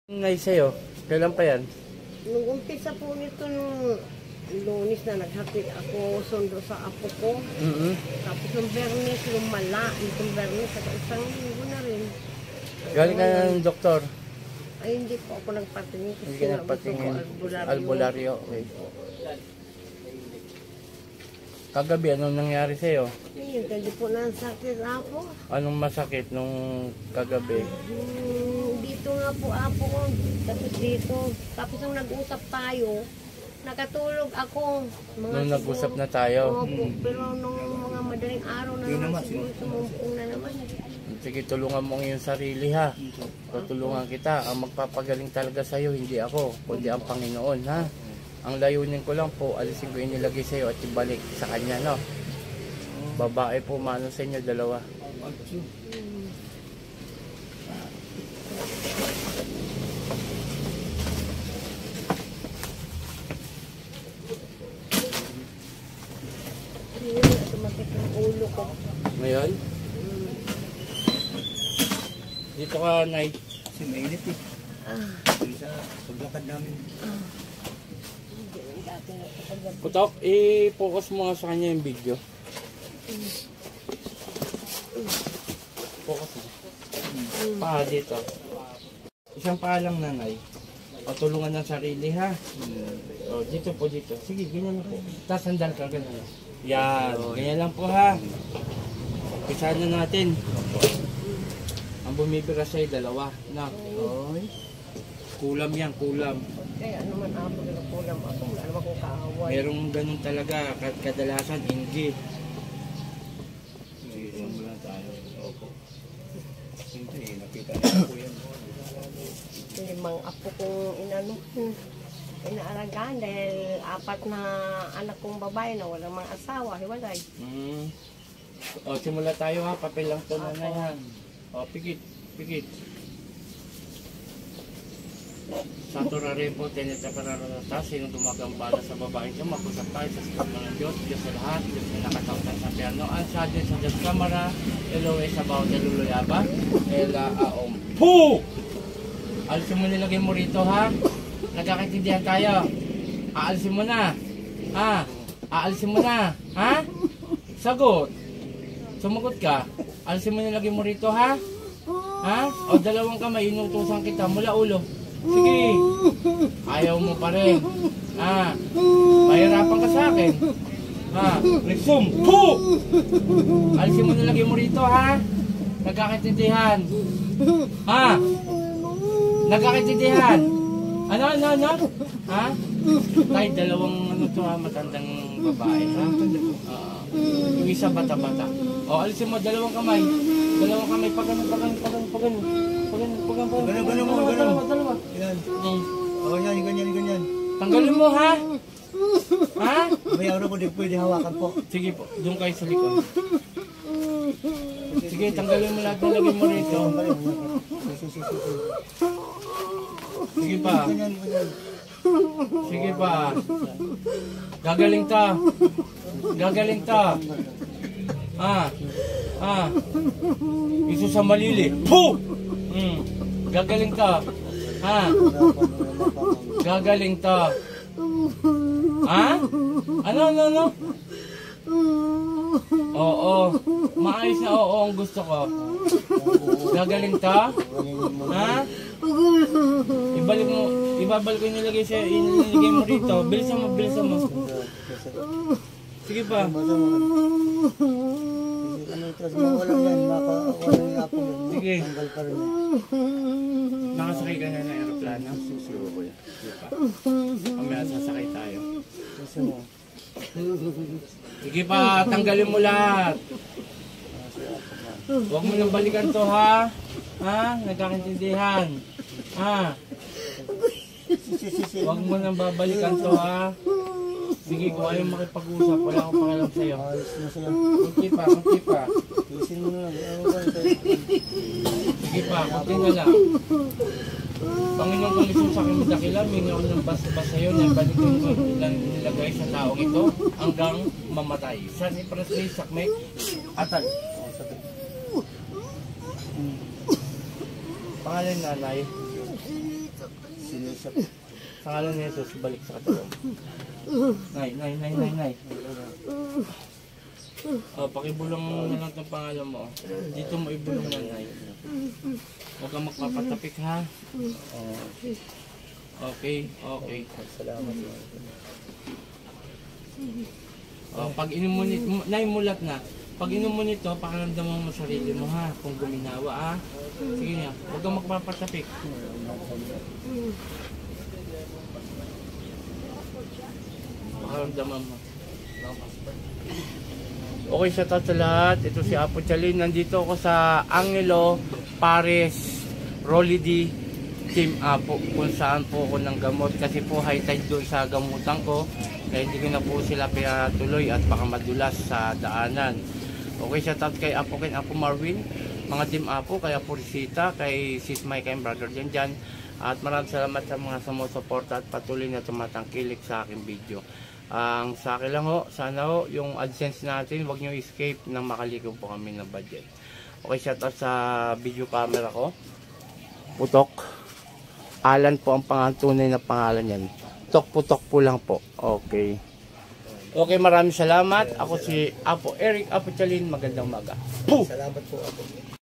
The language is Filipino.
Ngay sa'yo, kailan pa yan? Nung umpisa po nito nung Lunes na naghatid ako sundo sa apo ko. Tapos nung Bernes, lumala. Itong Bernes, sa isang linggo na rin. Galing ka ng doktor? Ay, hindi po ako nagpatingin. Hindi ka nagpatingin? Albularyo. Okay. Kagabi, anong nangyari sa'yo? Ayun, kasi po nasakit ako. Anong masakit nung kagabi? Dito nga po apo ko. Tapos dito. Tapos nung nag-usap tayo, nakatulog ako. Nung nag-usap na tayo? Opo, pero nung mga madaling araw na naman siguro sumumpong na naman. Sige, tulungan mo yung sarili ha. Tutulungan kita. Ang magpapagaling talaga sa'yo, hindi ako, kundi ang Panginoon ha. Ang layunin ko lang po, alisin ko yung nilagay sa'yo at ibalik sa kanya, no? Babae po, mano sa inyo, dalawa. Tumakit yung ulo ko. Ngayon? Dito ka, Nay. Kasi mainit eh. Sa paglakad namin. Putok, i-focus mo nga sa kanya yung video. Focus mo. Paa dito. Isang paa lang, Nanay. O, tulungan ng sarili, ha? O, dito po, dito. Sige, ganyan po. Tapos sandal ka, ganyan. Yan, ganyan lang po, ha? Pisahan na natin. Ang bumibira sa'yo, dalawa. Na, kulam yan, kulam. Kaya naman ako, kulam ako. Wala naman kong kaaway. Merong ganun talaga, kadalasan, inggit. Iiwan mo lang tayo. Opo. Hindi, nakita niyo po yan. Limang apo kong inaalagaan dahil 4 na anak kong babae na walang mga asawa, hiwalay. O, simula tayo ha, papel lang to, Nanay ha. O, pikit, pikit. Sa turare po, teneta pararata, sino gumagambala sa babaeng ito, mag-usap tayo sa sikap ng Diyos, Diyos sa lahat, Diyos na nakatautan sa piano, sa Diyos sa Diyos kamara, Eloe sa bawat naluluyaba, Ela aom. Puh! Alisin mo nilagay mo rito ha, nagkakaintindihan tayo, aalisin mo na, ha, aalisin mo na, ha, sagot, sumagot ka, alisin mo nilagay mo rito ha, o dalawang kamay, inutusan kita mula ulo. Sige, ayaw mo pa rin. Mahirapan ka sa akin. Resume. Puh! Alisin mo nilagay mo rito, ha? Nagkakaintindihan. Nagkakaintindihan. Ano? Ha? Tayo dalawang to, ha? Matandang babae, ha? Yung isa bata-bata. O, alisin mo dalawang kamay. Dalawang kamay. Pagano. Dalawa. Yan. O, yan, ganyan. Tanggalin mo, ha? Ha? May araw po, di pwede hawakan po. Sige po, doon kayo sa likod. Sige, tanggalin mo lahat. Nalagay mo rito. Sige pa. Sige pa. Gagaling ta. Iso sa malili. Puh! Gagaling ta. Gagaling ta. Ano? Oo. Maayos na oo ang gusto ko. Gagaling ta. Ibabalik ko yung nilagay mo rito. Bilisan mo. Sige pa. Sige. Nakasakay ka na ng aeroplano? Susulo ko yan. Sige pa. Mamaya sasakay tayo. Sige pa, tanggalin mo lahat. Huwag mo nang balikan to, ha? Nagkakaintindihan. Huwag mo nang babalikan to, ha? Sige, kung ayaw makipag-usap, wala akong pakialam sa'yo. Kunti pa. Sige pa, kunti na lang. Panginoon kong Isus sa aking madakila, mingi ako ng basta sa'yo na balikin ko nilagay sa taong ito hanggang mamatay. San Iprasli, Sakmek, Atal. Pangalan nanay? Sa ngalan ni Jesus, balik sa katawan. Nay. Pakibulong mo na lang itong pangalan mo. Dito mo ibulong na, Nay. Huwag kang magpapatapik, ha? Okay. Salamat. Pag inom mo nito, Nay, mulat na. Pag inom mo nito, pakiramdaman mo sarili mo, ha? Kung guminawa, ha? Sige nga, huwag kang magpapatapik. Pakiramdaman mo. Okay, sa lahat. Ito si Apo Chalin. Nandito ako sa Angelo Pares Rolidi Team Apo, kung saan po ako ng gamot kasi po high tide doon sa gamutan ko, kaya hindi ko na po sila pinatuloy at baka madulas sa daanan. Okay, shout out kay Apo Ken, Apo Marvin, mga Team Apo, kay Apo Risita, kay Sis Mike, kay Brother Janjan, at maraming salamat sa mga sumusuporta at patuloy na tumatangkilik sa aking video. Ang sa akin lang ho, sana ho, yung AdSense natin, wag nyo escape nang makalikot po kami ng budget. Okay, shout out sa video camera ko. Putok. Alan po ang tunay na pangalan yan. Putok po lang po. Okay. Okay, maraming salamat. Ako si Apo Eric Apo Chalin. Magandang umaga. Salamat po, Apo.